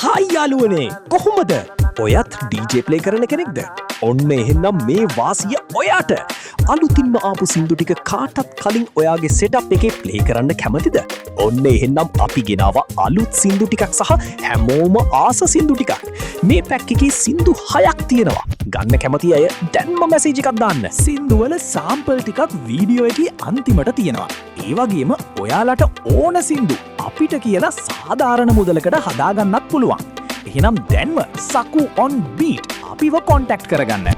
හයි යාළුවනේ කොහොමද? ඔයත් DJ ප්ලේ කරන කෙනෙක්ද? ඔන්න එහෙනම් මේ වාසිය ඔයාට. අලුතින්ම ආපු සින්දු ටික කාටත් කලින් ඔයාගේ සෙටප් එකේ ප්ලේ කරන්න කැමතිද? ඔන්න එහෙනම් අපි ගෙනාවා අලුත් සින්දු ටිකක් සහ හැමෝම ආස සින්දු ටිකක්. මේ පැක් එකේ සින්දු 6ක් තියෙනවා. ගන්න කැමති අය දැන්ම මැසේජ් එකක් දාන්න. සින්දු වල සාම්පල් ටිකක් වීඩියෝ එකේ අන්තිමට තියෙනවා. ඒ වගේම ඔයාලට ඕන සින්දු අපිට කියලා සාධාරණ මුදලකට හදාගන්නත් පුළුවන්. එහෙනම් දැන්ම සකු on beat අපිව කොන්ටැක්ට් කරගන්න.